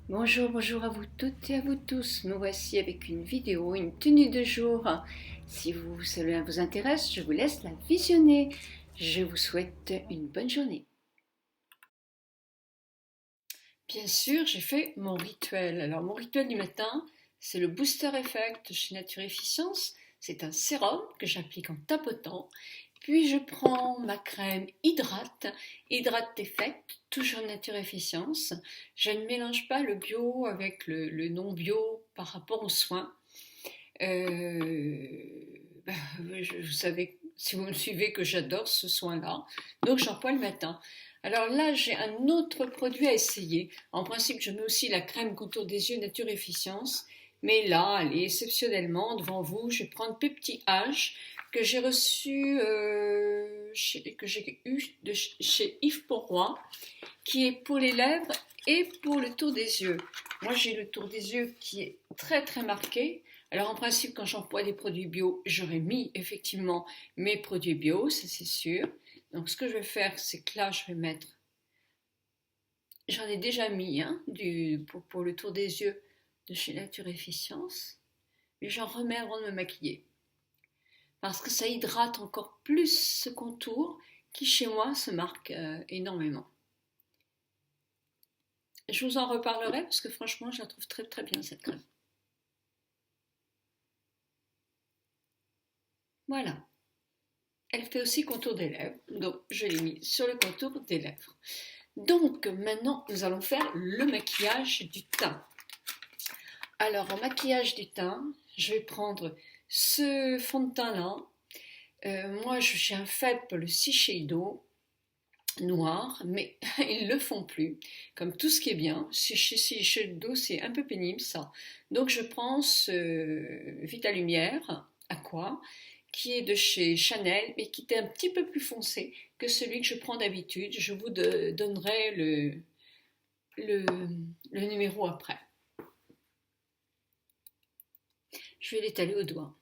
Bonjour, bonjour à vous toutes et à vous tous. Nous voici avec une vidéo, une tenue de jour. Si cela vous intéresse, je vous laisse la visionner. Je vous souhaite une bonne journée. Bien sûr, j'ai fait mon rituel. Alors, mon rituel du matin, c'est le Booster Effect chez Nature Efficience. C'est un sérum que j'applique en tapotant. Puis je prends ma crème Hydrate Effect, toujours Nature Efficience. Je ne mélange pas le bio avec le non bio par rapport aux soins. Bah, vous savez, si vous me suivez, que j'adore ce soin-là. Donc j'emploie le matin. Alors là, j'ai un autre produit à essayer. En principe, je mets aussi la crème contour des yeux Nature Efficience. Mais là, allez, exceptionnellement, devant vous, je vais prendre Pepti H que j'ai reçu, que j'ai eu de chez Yves Pourroy, qui est pour les lèvres et pour le tour des yeux. Moi, j'ai le tour des yeux qui est très très marqué. Alors en principe, quand j'emploie des produits bio, j'aurais mis effectivement mes produits bio, ça c'est sûr. Donc ce que je vais faire, c'est que là, je vais mettre, j'en ai déjà mis pour le tour des yeux de chez Nature Efficience, mais j'en remets avant de me maquiller. Parce que ça hydrate encore plus ce contour qui chez moi se marque énormément. Je vous en reparlerai parce que franchement, je la trouve très très bien cette crème. Voilà. Elle fait aussi contour des lèvres, donc je l'ai mis sur le contour des lèvres. Donc maintenant, nous allons faire le maquillage du teint. Alors en maquillage du teint, je vais prendre ce fond de teint là. Moi, j'ai un faible pour le Shiseido noir, mais ils le font plus. Comme tout ce qui est bien, chez Shiseido, c'est un peu pénible ça. Donc je prends ce Vitalumière Aqua qui est de chez Chanel, mais qui est un petit peu plus foncé que celui que je prends d'habitude. Je vous donnerai le, le numéro après. Je vais l'étaler au doigt.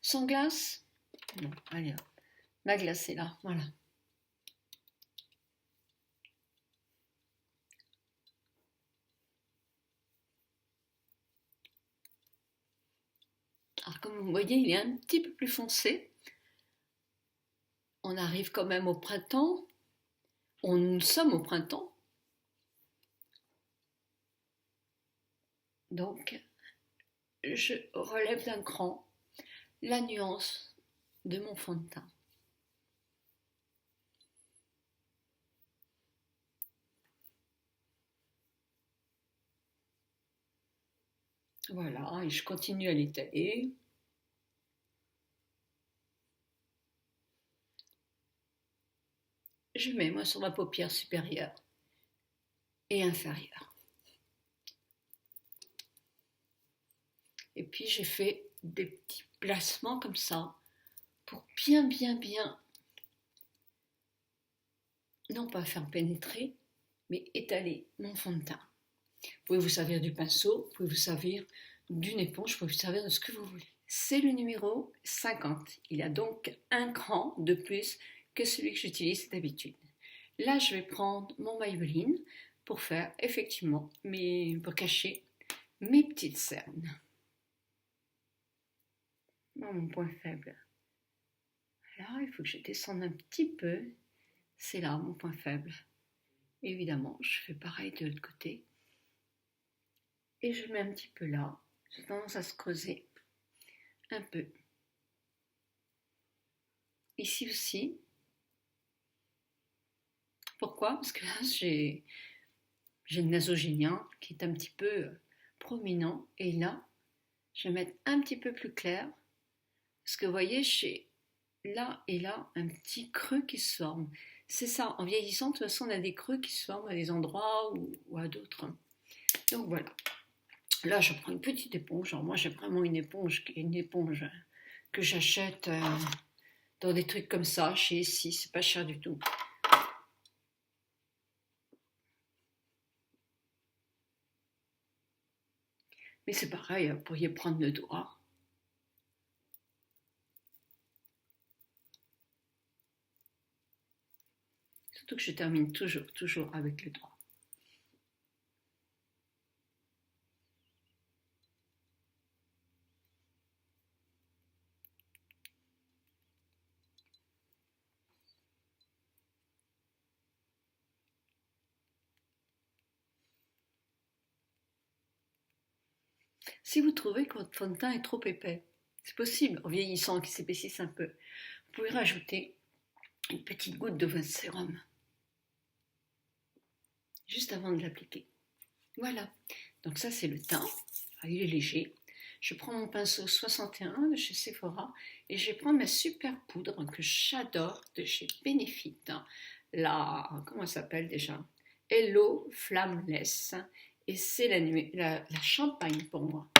Sans glace? Non, allez, ma glace est là, voilà. Alors comme vous voyez, il est un petit peu plus foncé. On arrive quand même au printemps. Nous sommes au printemps. Donc, je relève d'un cran la nuance de mon fond de teint. Voilà, et je continue à l'étaler. Je mets moi sur ma paupière supérieure et inférieure. Et puis j'ai fait des petits placements comme ça pour bien, non pas faire pénétrer, mais étaler mon fond de teint. Vous pouvez vous servir du pinceau, vous pouvez vous servir d'une éponge, vous pouvez vous servir de ce que vous voulez. C'est le numéro 50. Il a donc un cran de plus que celui que j'utilise d'habitude. Là, je vais prendre mon Maybelline pour faire effectivement pour cacher mes petites cernes. Mon point faible. Là, il faut que je descende un petit peu. C'est là mon point faible. Évidemment, je fais pareil de l'autre côté. Et je mets un petit peu là. J'ai tendance à se creuser un peu. Ici aussi. Pourquoi? Parce que là, j'ai le nasogénien qui est un petit peu prominent. Et là, je vais mettre un petit peu plus clair. Parce que vous voyez, j'ai là et là un petit creux qui se forme. C'est ça, en vieillissant, de toute façon, on a des creux qui se forment à des endroits ou à d'autres. Donc voilà. Là, je prends une petite éponge. Alors moi, j'ai vraiment une éponge que j'achète dans des trucs comme ça, chez Essie. C'est pas cher du tout. Mais c'est pareil, vous pourriez prendre le doigt. Surtout que je termine toujours avec le doigt. Si vous trouvez que votre fond de teint est trop épais, c'est possible, en vieillissant, qu'il s'épaississe un peu, vous pouvez rajouter une petite goutte de votre sérum, juste avant de l'appliquer. Voilà, donc ça c'est le teint, il est léger. Je prends mon pinceau 61 de chez Sephora et je vais prendre ma super poudre que j'adore de chez Benefit, comment elle s'appelle déjà? Hello Flameless, et c'est la champagne pour moi.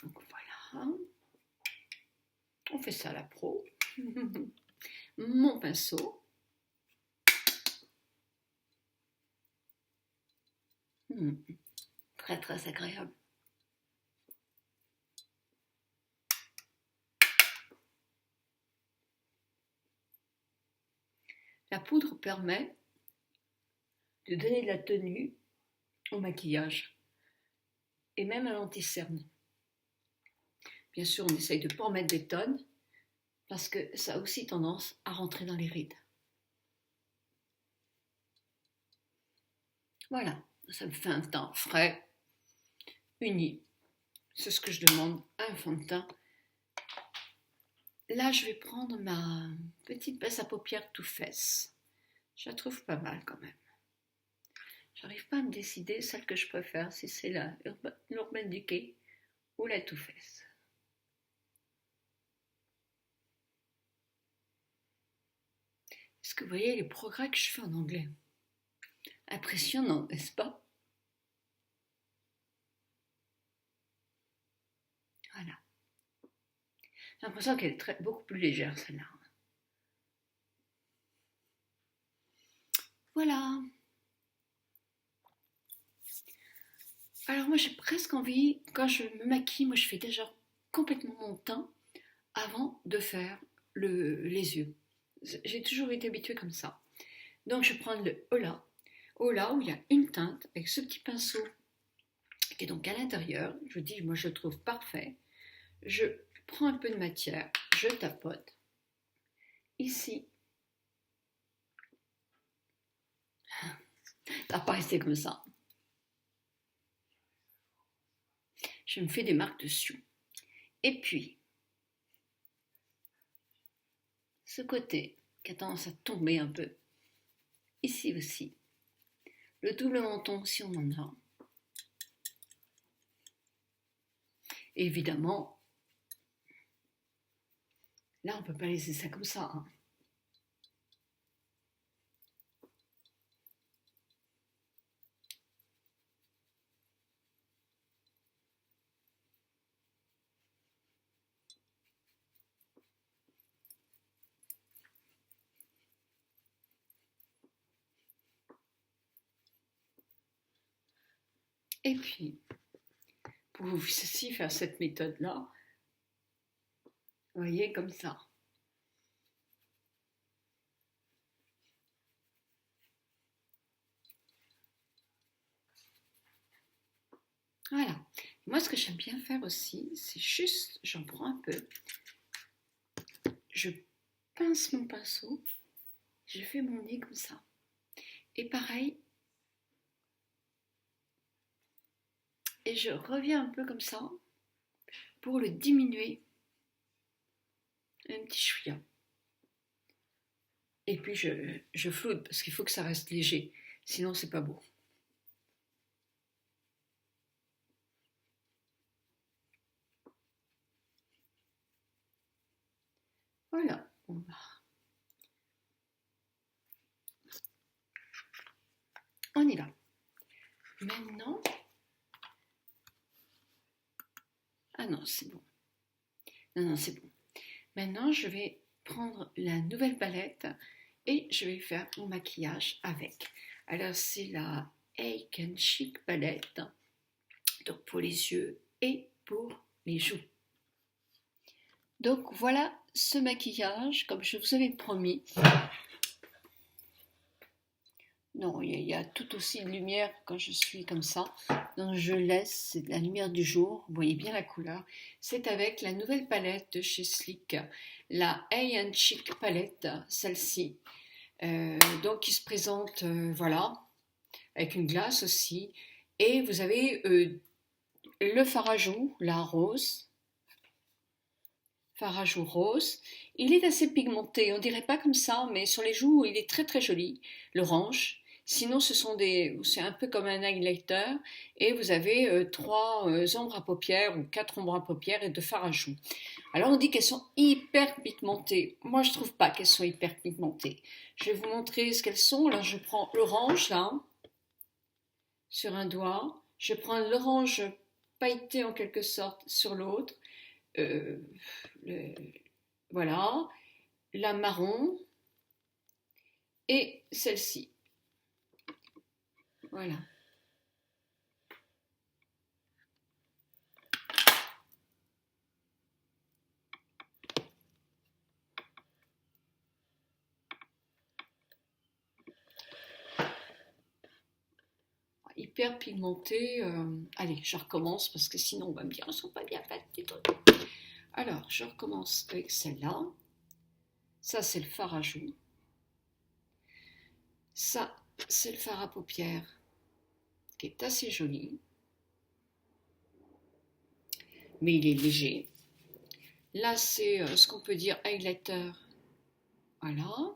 Donc voilà, on fait ça à la pro. Mon pinceau. Très très agréable. La poudre permet de donner de la tenue au maquillage et même à l'anti-cerne. Bien sûr, on essaye de ne pas en mettre des tonnes parce que ça a aussi tendance à rentrer dans les rides. Voilà, ça me fait un teint frais, uni. C'est ce que je demande à un fond de teint. Là, je vais prendre ma petite pince à paupières Too Faced. Je la trouve pas mal quand même. J'arrive pas à me décider celle que je préfère, si c'est la Urban Decay ou la Too Faced. Est-ce que vous voyez les progrès que je fais en anglais? Impressionnant, n'est-ce pas? Voilà. J'ai l'impression qu'elle est beaucoup plus légère, celle-là. Voilà. Alors moi, j'ai presque envie, quand je me maquille, moi je fais déjà complètement mon teint avant de faire les yeux. J'ai toujours été habituée comme ça. Donc je prends le Hola où il y a une teinte avec ce petit pinceau qui est donc à l'intérieur. Je vous dis, moi je le trouve parfait. Je prends un peu de matière, je tapote. Ici, ça va pas rester comme ça. Je me fais des marques dessus. Et puis, ce côté qui a tendance à tomber un peu, ici aussi. Le double menton si on en a. Et évidemment, là on ne peut pas laisser ça comme ça. Hein. Et puis, pour aussi faire cette méthode-là, vous voyez, comme ça. Voilà. Moi, ce que j'aime bien faire aussi, c'est juste, j'en prends un peu, je pince mon pinceau, je fais mon nez comme ça. Et pareil, et je reviens un peu comme ça pour le diminuer un petit chouïa. Et puis je floute parce qu'il faut que ça reste léger, sinon c'est pas beau. Voilà, on y va. Maintenant, ah non, c'est bon. Non, c'est bon. Maintenant, je vais prendre la nouvelle palette et je vais faire mon maquillage avec. Alors, c'est la Aiken Chic palette, donc pour les yeux et pour les joues. Donc, voilà ce maquillage, comme je vous avais promis. Non, il y a tout aussi de lumière quand je suis comme ça. Donc je laisse, c'est de la lumière du jour, vous voyez bien la couleur. C'est avec la nouvelle palette de chez Sleek, la A&Chic palette, celle-ci. Donc qui se présente, voilà, avec une glace aussi. Et vous avez le fard à joues, la rose, fard à joues rose. Il est assez pigmenté, on dirait pas comme ça, mais sur les joues, il est très très joli. L'orange. Sinon, c'est un peu comme un highlighter, et vous avez trois ombres à paupières ou quatre ombres à paupières et deux fards à joues. Alors on dit qu'elles sont hyper pigmentées. Moi, je trouve pas qu'elles sont hyper pigmentées. Je vais vous montrer ce qu'elles sont. Alors je prends l'orange là sur un doigt. Je prends l'orange pailleté en quelque sorte sur l'autre. Euh, le- voilà, la marron et celle-ci. Voilà. Hyper pigmenté. Allez, je recommence parce que sinon on va me dire elles sont pas bien faites les trucs. Alors, je recommence avec celle-là. Ça, c'est le fard à joues. Ça, c'est le fard à paupières qui est assez joli, mais il est léger. Là, c'est ce qu'on peut dire highlighter. Voilà.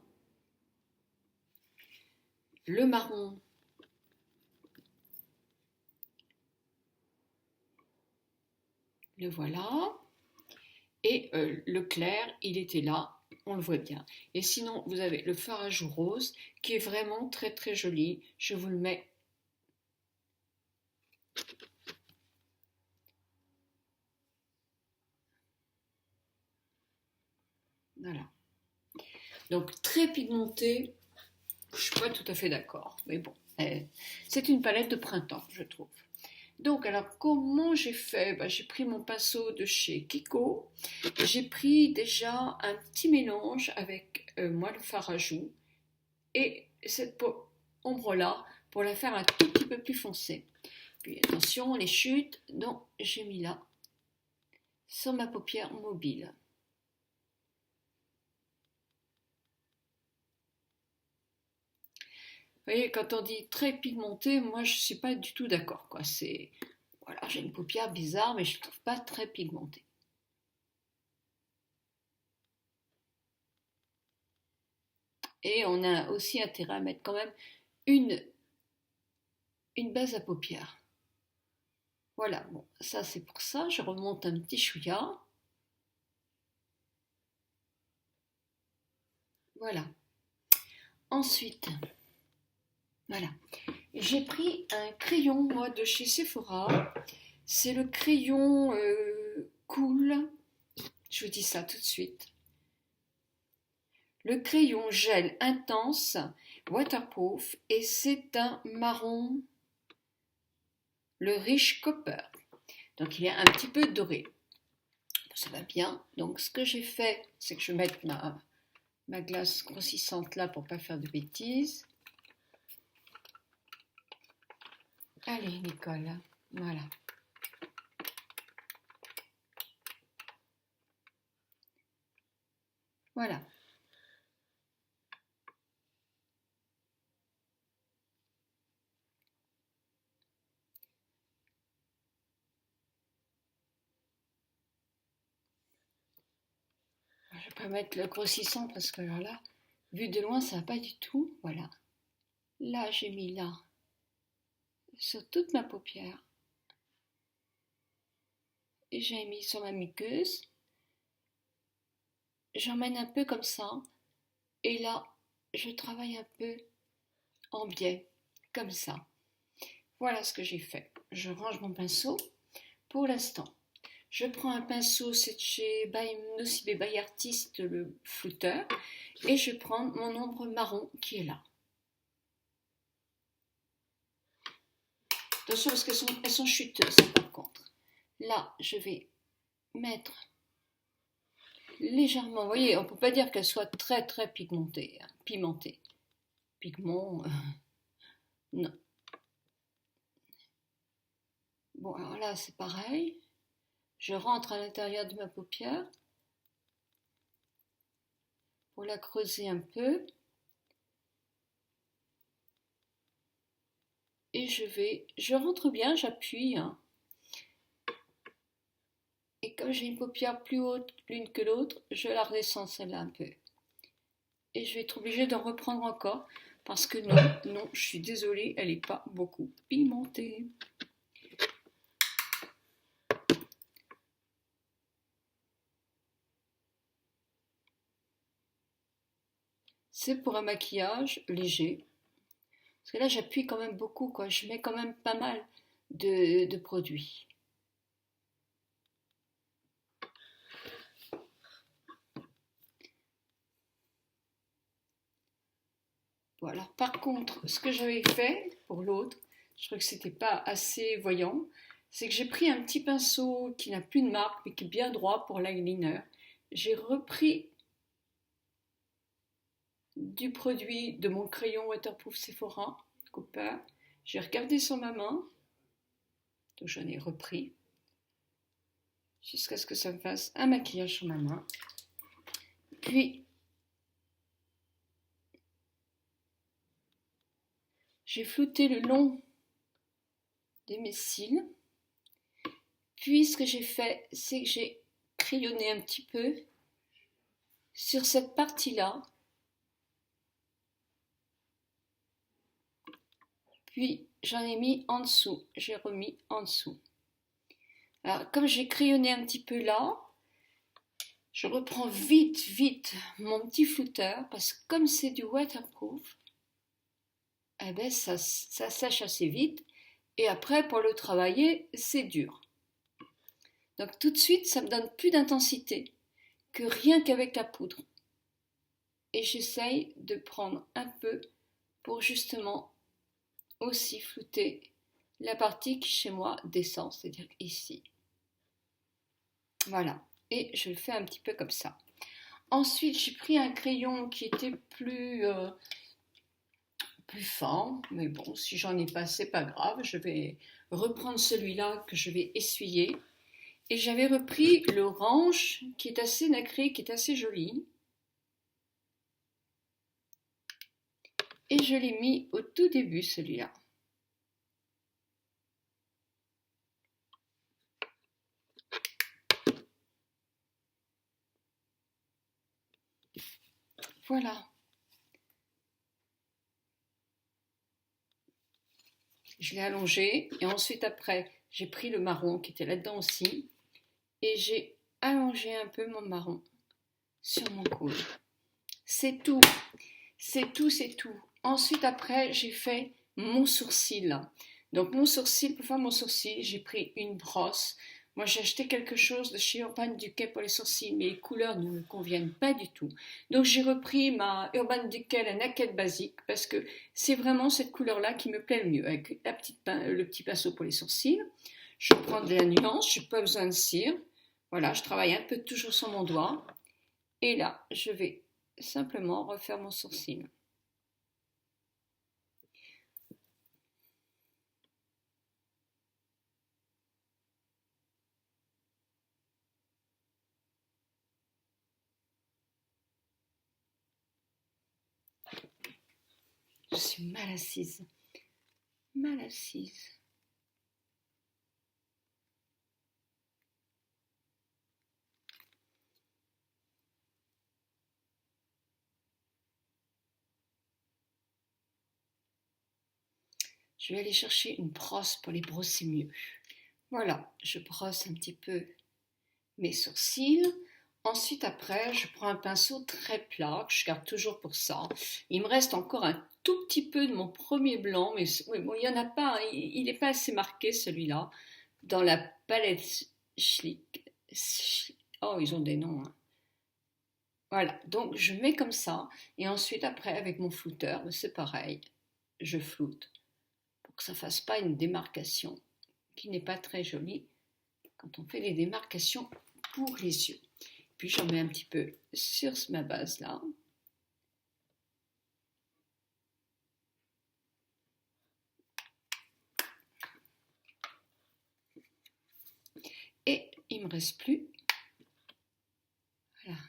Le marron. Le voilà. Et le clair, il était là, on le voit bien. Et sinon, vous avez le fard à joues rose qui est vraiment très très joli. Je vous le mets. Voilà. Donc très pigmenté, je ne suis pas tout à fait d'accord. Mais bon, c'est une palette de printemps, je trouve. Donc, alors, comment j'ai fait? J'ai pris mon pinceau de chez Kiko. J'ai pris déjà un petit mélange avec moi le fard à joues et cette ombre-là pour la faire un tout petit peu plus foncée. Puis attention, les chutes, donc j'ai mis là sur ma paupière mobile. Vous voyez, quand on dit très pigmenté, moi je ne suis pas du tout d'accord, quoi. C'est, voilà, j'ai une paupière bizarre, mais je ne trouve pas très pigmentée. Et on a aussi intérêt à mettre quand même une, une base à paupières. Voilà, bon, ça c'est pour ça. Je remonte un petit chouïa. Voilà. Ensuite, voilà. J'ai pris un crayon, moi, de chez Sephora. C'est le crayon Cool. Je vous dis ça tout de suite. Le crayon gel intense, waterproof, et c'est un marron, le Rich Copper. Donc il est un petit peu doré. Ça va bien. Donc ce que j'ai fait, c'est que je vais mettre ma glace grossissante là pour pas faire de bêtises. Allez Nicole, voilà. Voilà. Je vais pas mettre le grossissant parce que alors là, vu de loin, ça va pas du tout. Voilà. Là, j'ai mis là sur toute ma paupière. Et j'ai mis sur ma muqueuse. J'emmène un peu comme ça. Et là, je travaille un peu en biais, comme ça. Voilà ce que j'ai fait. Je range mon pinceau pour l'instant. Je prends un pinceau, c'est chez Nocibé by Artist, le flouteur, et je prends mon ombre marron qui est là. Attention parce qu'elles sont chuteuses par contre. Là, je vais mettre légèrement, vous voyez, on ne peut pas dire qu'elle soit très très pigmentée, hein, pimentée. Pigment, Non. Bon, alors là, c'est pareil. Je rentre à l'intérieur de ma paupière pour la creuser un peu. Et je rentre bien, j'appuie, hein. Et comme j'ai une paupière plus haute l'une que l'autre, je la redescends celle-là un peu. Et je vais être obligée d'en reprendre encore, parce que non, je suis désolée, elle n'est pas beaucoup pimentée. C'est pour un maquillage léger. Parce que là, j'appuie quand même beaucoup, quoi. Je mets quand même pas mal de produits. Voilà. Par contre, ce que j'avais fait pour l'autre, je trouvais que c'était pas assez voyant, c'est que j'ai pris un petit pinceau qui n'a plus de marque, mais qui est bien droit pour l'eyeliner. J'ai repris du produit de mon crayon waterproof Sephora, Cooper. J'ai regardé sur ma main, donc j'en ai repris, jusqu'à ce que ça me fasse un maquillage sur ma main. Puis, j'ai flouté le long de mes cils. Puis, ce que j'ai fait, c'est que j'ai crayonné un petit peu sur cette partie-là. Puis, j'en ai mis en dessous. J'ai remis en dessous. Alors, comme j'ai crayonné un petit peu là, je reprends vite mon petit flouteur, parce que comme c'est du waterproof, eh ben ça sèche assez vite, et après pour le travailler, c'est dur. Donc tout de suite, ça me donne plus d'intensité que rien qu'avec la poudre. Et j'essaye de prendre un peu pour justement aussi flouter la partie qui chez moi descend, c'est-à-dire ici. Voilà, et je le fais un petit peu comme ça. Ensuite, j'ai pris un crayon qui était plus fin, mais bon, si j'en ai pas, c'est pas grave. Je vais reprendre celui-là que je vais essuyer. Et j'avais repris l'orange qui est assez nacré, qui est assez joli. Et je l'ai mis au tout début, celui-là. Voilà. Je l'ai allongé et ensuite après, j'ai pris le marron qui était là-dedans aussi et j'ai allongé un peu mon marron sur mon coude. C'est tout. C'est tout, c'est tout. Ensuite, après, j'ai fait mon sourcil. Donc, mon sourcil, pour faire mon sourcil, j'ai pris une brosse. Moi, j'ai acheté quelque chose de chez Urban Decay pour les sourcils, mais les couleurs ne me conviennent pas du tout. Donc, j'ai repris ma Urban Decay, la Naked Basique, parce que c'est vraiment cette couleur-là qui me plaît le mieux, avec le petit pinceau pour les sourcils. Je prends de la nuance, je n'ai pas besoin de cire. Voilà, je travaille un peu toujours sur mon doigt. Et là, je vais simplement refaire mon sourcil. Je suis mal assise. Mal assise. Je vais aller chercher une brosse pour les brosser mieux. Voilà, je brosse un petit peu mes sourcils. Ensuite, après, je prends un pinceau très plat, que je garde toujours pour ça. Il me reste encore un tout petit peu de mon premier blanc, mais oui, bon, il n'y en a pas, il n'est pas assez marqué celui-là, dans la palette Schlick. Oh, ils ont des noms, hein. Voilà, donc je mets comme ça, et ensuite après avec mon flouteur, c'est pareil, je floute pour que ça ne fasse pas une démarcation qui n'est pas très jolie quand on fait les démarcations pour les yeux. Puis j'en mets un petit peu sur ma base là. me reste plus. Voilà.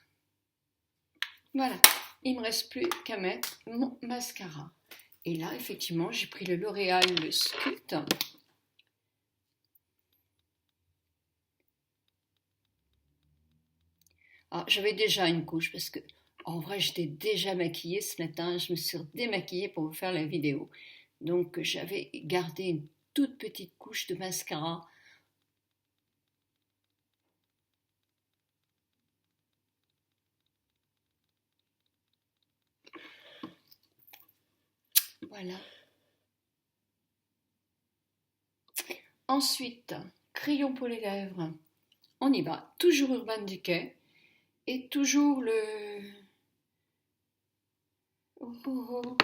Voilà, il me reste plus qu'à mettre mon mascara. Et là, effectivement, j'ai pris le L'Oréal, le Sculpt. Ah, j'avais déjà une couche parce que, en vrai, j'étais déjà maquillée ce matin. Je me suis démaquillée pour vous faire la vidéo. Donc, j'avais gardé une toute petite couche de mascara. Voilà. Ensuite, crayon pour les lèvres. On y va. Toujours Urban Decay. Et toujours le... Oh, oh, oh.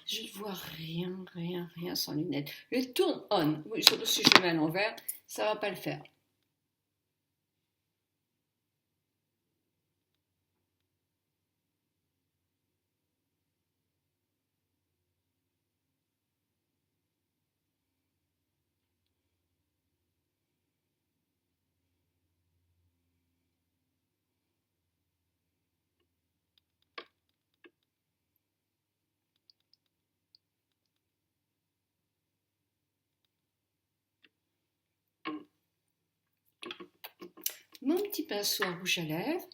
Je ne vois rien sans lunettes. Le Turn On. Oui, surtout si je le mets à l'envers, ça ne va pas le faire. Mon petit pinceau à rouge à lèvres.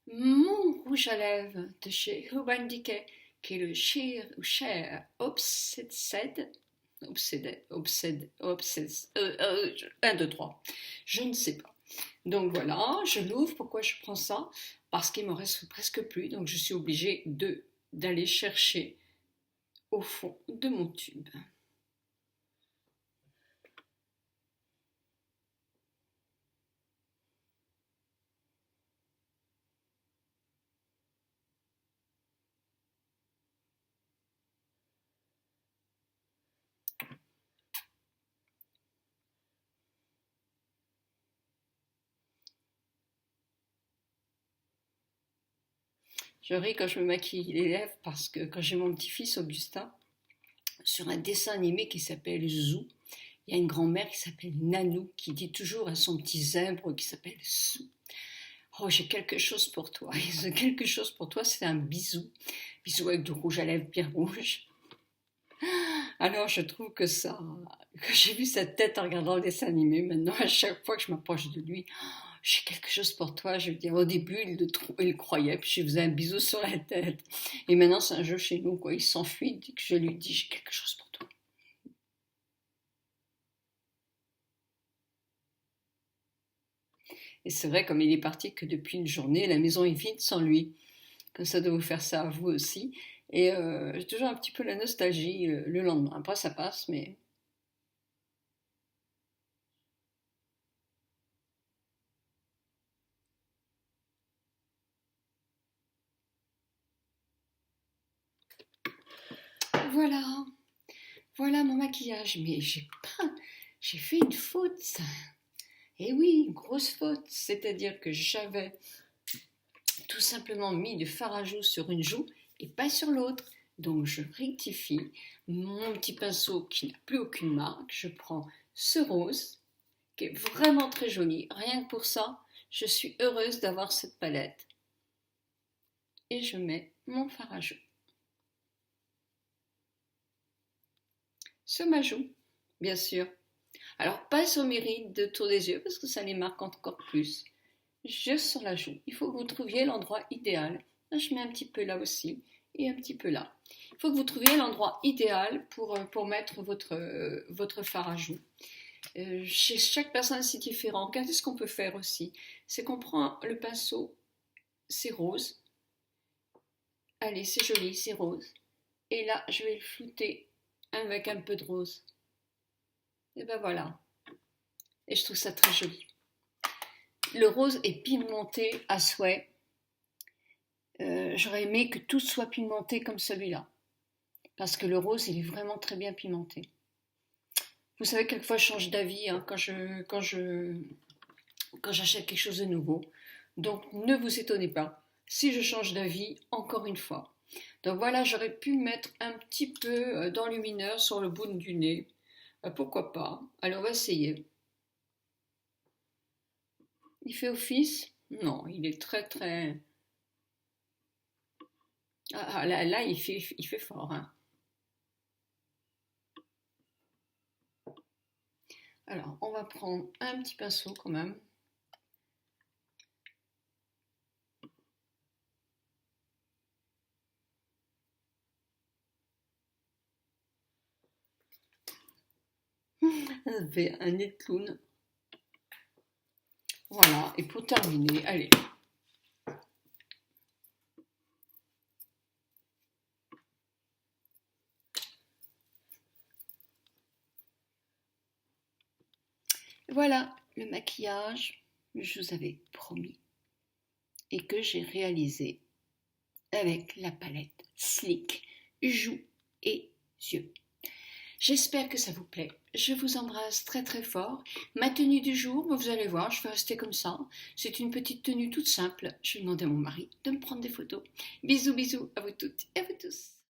Mon rouge à lèvres de chez Urban Decay, qui est le Sheer Obsessed. 1, 2, 3. Je ne sais pas. Donc voilà, je l'ouvre. Pourquoi je prends ça? Parce qu'il me reste presque plus. Donc je suis obligée d'aller chercher au fond de mon tube. Je ris quand je me maquille les lèvres parce que quand j'ai mon petit-fils Augustin, sur un dessin animé qui s'appelle Zou, il y a une grand-mère qui s'appelle Nanou qui dit toujours à son petit zèbre qui s'appelle Zou: oh, j'ai quelque chose pour toi. Et ce quelque chose pour toi, c'est un bisou. Bisou avec du rouge à lèvres bien rouge. Alors je trouve que j'ai vu cette tête en regardant le dessin animé, maintenant à chaque fois que je m'approche de lui, j'ai quelque chose pour toi. Je veux dire, au début, il le croyait, puis je lui faisais un bisou sur la tête. Et maintenant, c'est un jeu chez nous, quoi. Il s'enfuit dès que je lui dis, j'ai quelque chose pour toi. Et c'est vrai, comme il est parti que depuis une journée, la maison est vide sans lui. Comme ça doit vous faire ça à vous aussi. Et j'ai toujours un petit peu la nostalgie le lendemain. Après, ça passe, mais... Voilà, voilà mon maquillage. Mais j'ai fait une faute, ça. Eh oui, une grosse faute. C'est-à-dire que j'avais tout simplement mis du fard à joues sur une joue et pas sur l'autre. Donc je rectifie mon petit pinceau qui n'a plus aucune marque. Je prends ce rose qui est vraiment très joli. Rien que pour ça, je suis heureuse d'avoir cette palette. Et je mets mon fard à joues sur ma joue, bien sûr. Alors pas sur mes rides autour des yeux parce que ça les marque encore plus. Juste sur la joue. Il faut que vous trouviez l'endroit idéal. Là, je mets un petit peu là aussi et un petit peu là. Il faut que vous trouviez l'endroit idéal pour mettre votre fard à joues. Chez chaque personne, c'est différent. Regardez ce qu'on peut faire aussi. C'est qu'on prend le pinceau, c'est rose. Allez, c'est joli, c'est rose. Et là, je vais le flouter avec un peu de rose. Et ben voilà. Et je trouve ça très joli. Le rose est pimenté à souhait. J'aurais aimé que tout soit pimenté comme celui-là. Parce que le rose, il est vraiment très bien pimenté. Vous savez, quelquefois, je change d'avis hein, quand j'achète quelque chose de nouveau. Donc, ne vous étonnez pas si je change d'avis encore une fois. Donc voilà, j'aurais pu mettre un petit peu d'enlumineur sur le bout du nez. Pourquoi pas? Allez, on va essayer. Il fait office? Non, il est très très... Là, il fait fort, hein. Alors, on va prendre un petit pinceau quand même. Ça fait un nez de clown. Voilà, et pour terminer, allez. Voilà le maquillage que je vous avais promis et que j'ai réalisé avec la palette Sleek Joues et Yeux. J'espère que ça vous plaît. Je vous embrasse très très fort. Ma tenue du jour, vous allez voir, je vais rester comme ça. C'est une petite tenue toute simple. Je vais demander à mon mari de me prendre des photos. Bisous bisous à vous toutes et à vous tous.